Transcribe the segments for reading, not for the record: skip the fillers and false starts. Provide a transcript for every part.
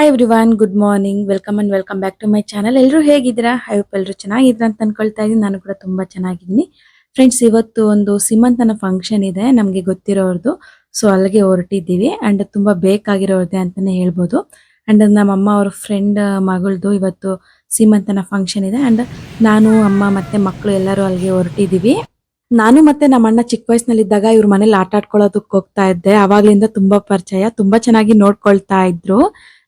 Everyone, good morning, welcome back to my channel. ಎಲ್ಲರೂ ಹೇಗಿದ್ದೀರಾ? I hope ಎಲ್ಲರೂ ಚೆನ್ನಾಗಿದ್ದೀರಾ ಅಂತ ಅನ್ಕೊಳ್ತಾ ಇದ್ದೀನಿ. ನಾನು ಕೂಡ ತುಂಬಾ ಚೆನ್ನಾಗಿದ್ದೀನಿ ಫ್ರೆಂಡ್ಸ್. ಇವತ್ತು ಒಂದು ಸೀಮಂತನ ಫಂಕ್ಷನ್ ಇದೆ ನಮಗೆ ಗೊತ್ತಿರೋರ್ದು. ಸೊ ಅಲ್ಲಿಗೆ ಹೊರಟಿದ್ದೀವಿ ಅಂಡ್ ತುಂಬಾ ಬೇಕಾಗಿರೋದೆ ಅಂತಾನೆ ಹೇಳ್ಬೋದು. ಅಂಡ್ ನಮ್ಮ ಅಮ್ಮ ಅವ್ರ ಫ್ರೆಂಡ್ ಮಗಳದು ಇವತ್ತು ಸೀಮಂತನ ಫಂಕ್ಷನ್ ಇದೆ. ಅಂಡ್ ನಾನು, ಅಮ್ಮ ಮತ್ತೆ ಮಕ್ಕಳು ಎಲ್ಲರೂ ಅಲ್ಲಿಗೆ ಹೊರಟಿದ್ದೀವಿ. ನಾನು ಮತ್ತೆ ನಮ್ಮ ಅಣ್ಣ ಚಿಕ್ಕ ವಯಸ್ಸಿನಲ್ಲಿದ್ದಾಗ ಇವ್ರ ಮನೇಲಿ ಆಟ ಆಡ್ಕೊಳ್ಳೋದಕ್ಕೆ ಹೋಗ್ತಾ ಇದ್ದೆ. ಅವಾಗ್ಲಿಂದ ತುಂಬಾ ಪರಿಚಯ, ತುಂಬಾ ಚೆನ್ನಾಗಿ ನೋಡ್ಕೊಳ್ತಾ ಇದ್ರು.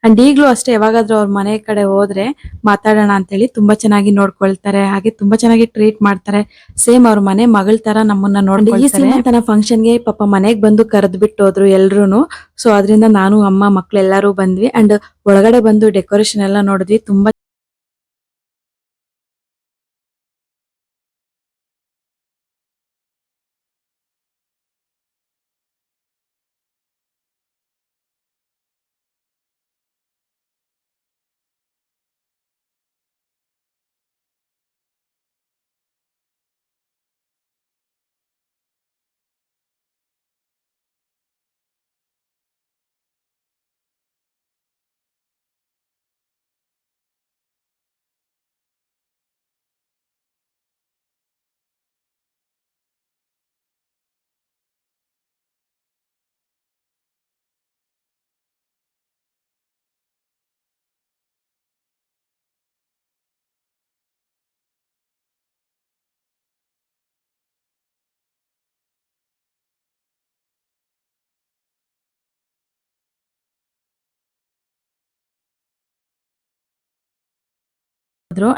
ಅಂಡ್ ಈಗ್ಲೂ ಅಷ್ಟೇ, ಯಾವಾಗಾದ್ರೂ ಅವ್ರ ಮನೆ ಕಡೆ ಹೋದ್ರೆ ಮಾತಾಡೋಣ ಅಂತೇಳಿ ತುಂಬಾ ಚೆನ್ನಾಗಿ ನೋಡ್ಕೊಳ್ತಾರೆ. ಹಾಗೆ ತುಂಬಾ ಚೆನ್ನಾಗಿ ಟ್ರೀಟ್ ಮಾಡ್ತಾರೆ. ಸೇಮ್ ಅವ್ರ ಮನೆ ಮಗಳ ತರ ನಮ್ಮನ್ನ ನೋಡ್ಕೊಳ್ತಾರೆ. ಈ ಸೀಮಂತನ ಫಂಕ್ಷನ್ಗೆ ಪಾಪ ಮನೆಗ್ ಬಂದು ಕರೆದ್ ಬಿಟ್ಟು ಹೋದ್ರು ಎಲ್ರುನು. ಸೊ ಅದರಿಂದ ನಾನು, ಅಮ್ಮ, ಮಕ್ಳು ಎಲ್ಲರೂ ಬಂದ್ವಿ. ಅಂಡ್ ಒಳಗಡೆ ಬಂದು ಡೆಕೋರೇಷನ್ ಎಲ್ಲ ನೋಡಿದ್ವಿ. ತುಂಬಾ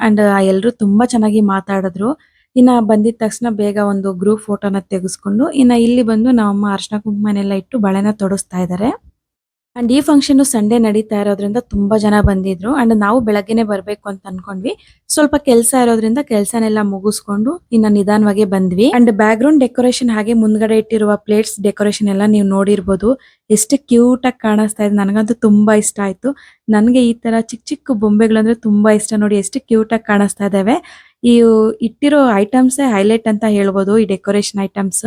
ಅಂಡ್ ಎಲ್ರು ತುಂಬಾ ಚೆನ್ನಾಗಿ ಮಾತಾಡಿದ್ರು. ಇನ್ನ ಬಂದಿದ ತಕ್ಷಣ ಬೇಗ ಒಂದು ಗ್ರೂಪ್ ಫೋಟೋನ ತೆಗೆಸ್ಕೊಂಡು ಇನ್ನ ಇಲ್ಲಿ ಬಂದು ನಮ್ಮಮ್ಮ ಅರ್ಶನ ಕುಂಕುಮನೆಲ್ಲ ಇಟ್ಟು ಬಳೆನ ತೊಡಸ್ತಾ ಇದ್ದಾರೆ. ಅಂಡ್ ಈ ಫಂಕ್ಷನ್ ಸಂಡೇ ನಡೀತಾ ಇರೋದ್ರಿಂದ ತುಂಬಾ ಜನ ಬಂದಿದ್ರು. ಅಂಡ್ ನಾವು ಬೆಳಗ್ಗೆನೆ ಬರ್ಬೇಕು ಅಂತ ಅನ್ಕೊಂಡ್ವಿ. ಸ್ವಲ್ಪ ಕೆಲಸ ಇರೋದ್ರಿಂದ ಕೆಲಸನೆಲ್ಲ ಮುಗಿಸ್ಕೊಂಡು ಇನ್ನ ನಿಧಾನವಾಗಿ ಬಂದ್ವಿ. ಅಂಡ್ ಬ್ಯಾಕ್ ಗ್ರೌಂಡ್ ಡೆಕೋರೇಷನ್ ಹಾಗೆ ಮುಂದ್ಗಡೆ ಇಟ್ಟಿರುವ ಪ್ಲೇಟ್ಸ್ ಡೆಕೋರೇಷನ್ ಎಲ್ಲ ನೀವು ನೋಡಿರ್ಬೋದು. ಎಷ್ಟು ಕ್ಯೂಟ್ ಆಗಿ ಕಾಣಿಸ್ತಾ ಇದೆ. ನನಗಂತೂ ತುಂಬಾ ಇಷ್ಟ ಆಯ್ತು. ನನ್ಗೆ ಈ ತರ ಚಿಕ್ಕ ಚಿಕ್ಕ ಬೊಂಬೆಗಳಂದ್ರೆ ತುಂಬಾ ಇಷ್ಟ. ನೋಡಿ ಎಷ್ಟು ಕ್ಯೂಟ್ ಆಗಿ ಕಾಣಿಸ್ತಾ ಇದಾವೆ. ಈ ಇಟ್ಟಿರೋ ಐಟಮ್ಸ್ ಹೈಲೈಟ್ ಅಂತ ಹೇಳ್ಬೋದು. ಈ ಡೆಕೋರೇಷನ್ ಐಟಮ್ಸ್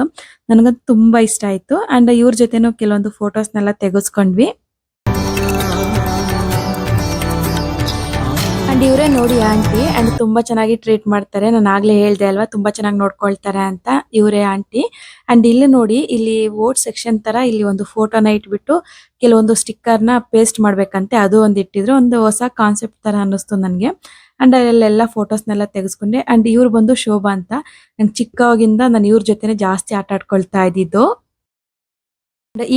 ನನಗಂತೂ ತುಂಬಾ ಇಷ್ಟ ಆಯ್ತು. ಅಂಡ್ ಇವ್ರ ಜೊತೆನೂ ಕೆಲವೊಂದು ಫೋಟೋಸ್ನೆಲ್ಲ ತೆಗೆಸ್ಕೊಂಡ್ವಿ. ಅಂಡ್ ಇವರೇ ನೋಡಿ ಆಂಟಿ. ಅಂಡ್ ತುಂಬಾ ಚೆನ್ನಾಗಿ ಟ್ರೀಟ್ ಮಾಡ್ತಾರೆ. ನಾನು ಆಗ್ಲೇ ಹೇಳ್ದೆ ಅಲ್ವಾ, ತುಂಬಾ ಚೆನ್ನಾಗಿ ನೋಡ್ಕೊಳ್ತಾರೆ ಅಂತ. ಇವರೇ ಆಂಟಿ. ಅಂಡ್ ಇಲ್ಲಿ ನೋಡಿ, ಇಲ್ಲಿ ವೋಟ್ ಸೆಕ್ಷನ್ ತರ ಇಲ್ಲಿ ಒಂದು ಫೋಟೋನ ಇಟ್ಬಿಟ್ಟು ಕೆಲವೊಂದು ಸ್ಟಿಕ್ಕರ್ ನ ಪೇಸ್ಟ್ ಮಾಡ್ಬೇಕಂತೆ. ಅದು ಒಂದು ಇಟ್ಟಿದ್ರು. ಒಂದು ಹೊಸ ಕಾನ್ಸೆಪ್ಟ್ ತರ ಅನ್ನಿಸ್ತು ನನ್ಗೆ. ಅಂಡ್ ಅಲ್ಲೆಲ್ಲ ಫೋಟೋಸ್ನೆಲ್ಲ ತೆಗೆಸ್ಕೊಂಡೆ. ಅಂಡ್ ಇವ್ರು ಬಂದು ಶೋಭಾ ಅಂತ. ನಂಗೆ ಚಿಕ್ಕವಾಗಿಂದ ನಾನು ಇವ್ರ ಜೊತೆನೆ ಜಾಸ್ತಿ ಆಟ ಆಡ್ಕೊಳ್ತಾ ಇದ್ದಿದ್ದು.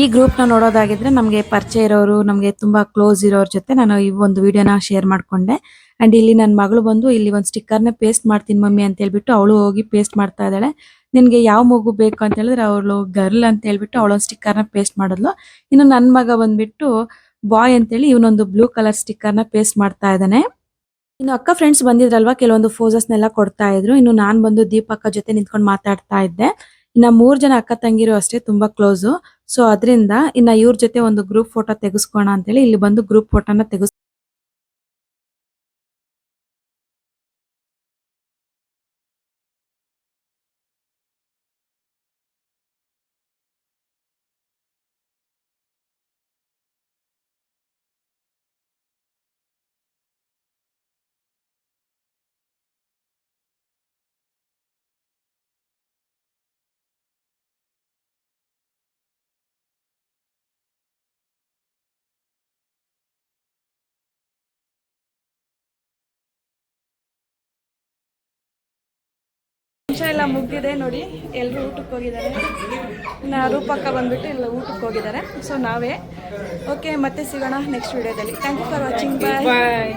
ಈ ಗ್ರೂಪ್ ನ ನೋಡೋದಾಗಿದ್ರೆ ನಮ್ಗೆ ಪರಿಚಯ ಇರೋರು, ನಮ್ಗೆ ತುಂಬಾ ಕ್ಲೋಸ್ ಇರೋರ ಜೊತೆ ನಾನು ಈ ಒಂದು ವಿಡಿಯೋನ ಶೇರ್ ಮಾಡ್ಕೊಂಡೆ. ಅಂಡ್ ಇಲ್ಲಿ ನನ್ನ ಮಗಳು ಬಂದು ಇಲ್ಲಿ ಒಂದು ಸ್ಟಿಕ್ಕರ್ ನ ಪೇಸ್ಟ್ ಮಾಡ್ತೀನಿ ಮಮ್ಮಿ ಅಂತ ಹೇಳ್ಬಿಟ್ಟು ಅವಳು ಹೋಗಿ ಪೇಸ್ಟ್ ಮಾಡ್ತಾ ಇದ್ದಾಳೆ. ನಿನ್ಗೆ ಯಾವ ಮಗು ಬೇಕು ಅಂತ ಹೇಳಿದ್ರೆ ಅವಳು ಗರ್ಲ್ ಅಂತ ಹೇಳ್ಬಿಟ್ಟು ಅವಳೊಂದು ಸ್ಟಿಕ್ಕರ್ ನ ಪೇಸ್ಟ್ ಮಾಡಿದ್ಲು. ಇನ್ನು ನನ್ನ ಮಗ ಬಂದ್ಬಿಟ್ಟು ಬಾಯ್ ಅಂತೇಳಿ ಇವನೊಂದು ಬ್ಲೂ ಕಲರ್ ಸ್ಟಿಕ್ಕರ್ ನ ಪೇಸ್ಟ್ ಮಾಡ್ತಾ ಇದ್ದಾನೆ. ಇನ್ನು ಅಕ್ಕ ಫ್ರೆಂಡ್ಸ್ ಬಂದಿದ್ರಲ್ವಾ, ಕೆಲವೊಂದು ಫೋಟೋಸ್ನೆಲ್ಲ ಕೊಡ್ತಾ ಇದ್ರು. ಇನ್ನು ನಾನ್ ಬಂದು ದೀಪಕ್ಕ ಜೊತೆ ನಿಂತ್ಕೊಂಡು ಮಾತಾಡ್ತಾ ಇದ್ದೆ. ಇನ್ನ 3 ಜನ ಅಕ್ಕ ತಂಗಿರು ಅಷ್ಟೇ, ತುಂಬಾ ಕ್ಲೋಸು. ಸೊ ಅದರಿಂದ ಇನ್ನ ಇವ್ರ ಜೊತೆ ಒಂದು ಗ್ರೂಪ್ ಫೋಟೋ ತೆಗೆಸ್ಕೋಣ ಅಂತೇಳಿ ಇಲ್ಲಿ ಬಂದು ಗ್ರೂಪ್ ಫೋಟೋನ ಎಲ್ಲ ಮುಗಿದಿದೆ ನೋಡಿ. ಎಲ್ಲರೂ ಊಟಕ್ಕೆ ಹೋಗಿದ್ದಾರೆ. ರೂಪಕ್ಕ ಬಂದ್ಬಿಟ್ಟು ಎಲ್ಲ ಊಟಕ್ಕೆ ಹೋಗಿದ್ದಾರೆ. ಸೊ ನಾವೇ ಓಕೆ, ಮತ್ತೆ ಸಿಗೋಣ ನೆಕ್ಸ್ಟ್ ವಿಡಿಯೋದಲ್ಲಿ. Thank you for watching. Bye.